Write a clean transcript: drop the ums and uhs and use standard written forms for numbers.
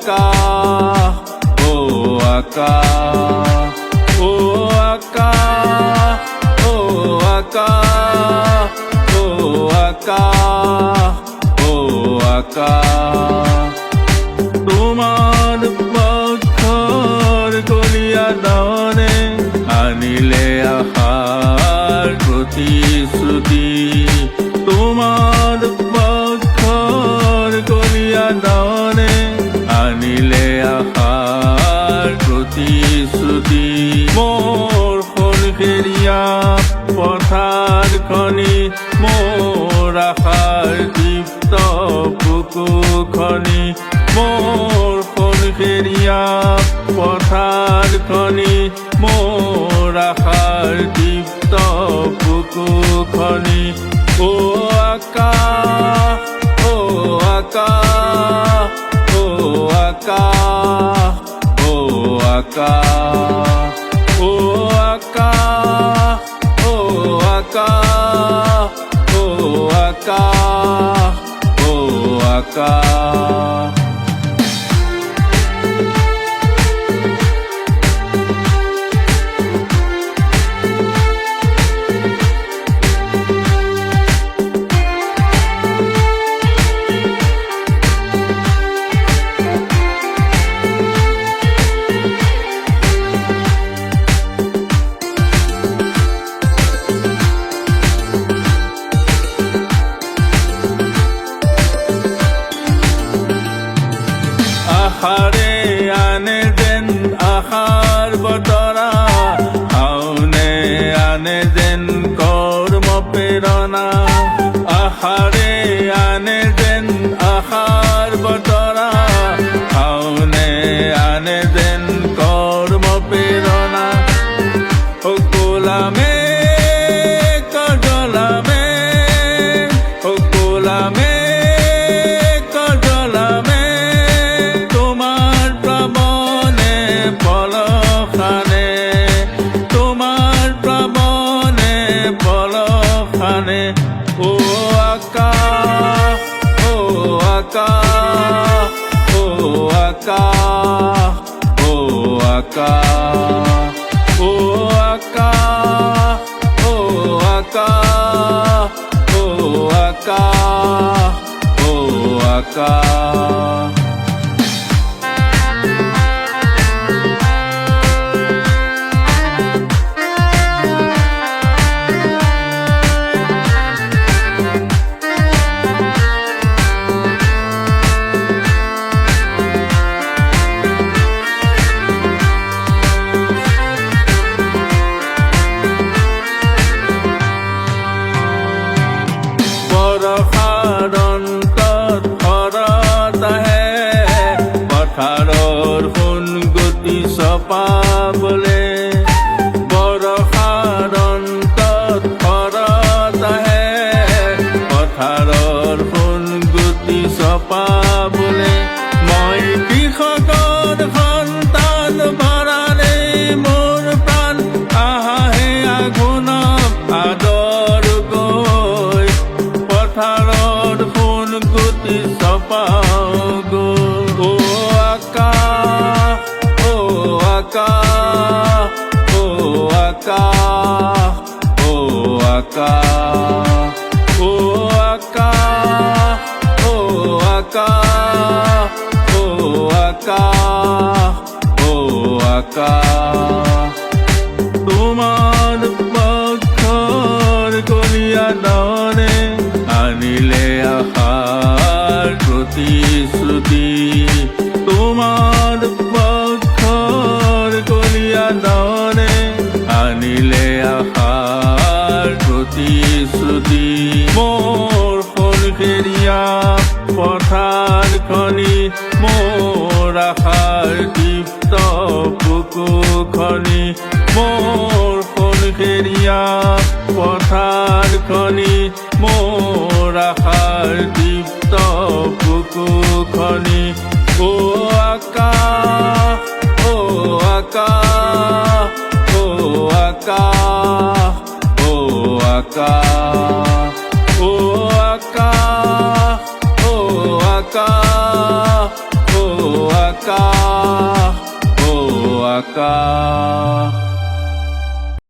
আকাশ ও আকাশ ও আকাশ ও আকাশ ও আকাশ ও আকাশ তোমার পক্ষৰ কলিয়া দানে আনিলে আশাৰ প্ৰতিশ্ৰুতি তোমাৰ পক্ষৰ কলিয়া দানে আনিলে আশাৰ প্ৰতিশ্ৰুতি মোৰ সলসেৰীয়া পথাৰখনি মোৰ আশাৰ দীপ্ত বুকুখনি মোৰ সলসেৰীয়া পথাৰখনি মোৰ আশাৰ দীপ্ত বুকুখনি ও আকাশ ও আকাশ ও আকাশ ও আকাশ ও আকাশ ও আকাশ ও আকাশ ও আকাশ আশাৰে আনে যেন আশাৰ বতৰা শাওনে আনে যেন কৰ্ম প্ৰেৰণা আশাৰে আনে যেন আশাৰ বতৰা শাওনে আনে যেন কৰ্ম প্ৰেৰণা সকলামে কজলামে সকলামে ও আকাশ ও আকাশ ও আকাশ ও আকাশ ও আকাশ ও আকাশ ও আকাশ ও আকাশ পথাৰৰ সোণ গতি চপাবলে বৰষাৰ অন্তত ঘৰত আহে পথাৰৰ সোণ গতি চপাবলে মই কৃষকৰ সন্তান ভৰালে মোৰ প্ৰাণ আহাহে আঘোণক আদৰ গৈ পথাৰৰ সোণ গতি চপাওগৈ ও আকাশ ও আকাশ ও আকাশ ও আকাশ ও আকাশ ও আকাশ ও আকাশ ও আকাশ তোমাৰ পক্ষৰ কলিয়া দানে আনিলে আশাৰ প্ৰতিশ্ৰুতি তোমাৰ পক্ষৰ কলিয়া দানে আনিলে আশাৰ প্ৰতিশ্ৰুতি মোৰ সলসেৰীয়া পথাৰখনি মোৰ আশাৰ দীপ্ত বুকুখনি মোৰ সলসেৰীয়া পথাৰখনি মোৰ আশাৰ দীপ্ত বুকুখনি ও আকাশ ও আকাশ ও আকাশ ও আকাশ ও আকাশ ও আকাশ ও আকাশ আকা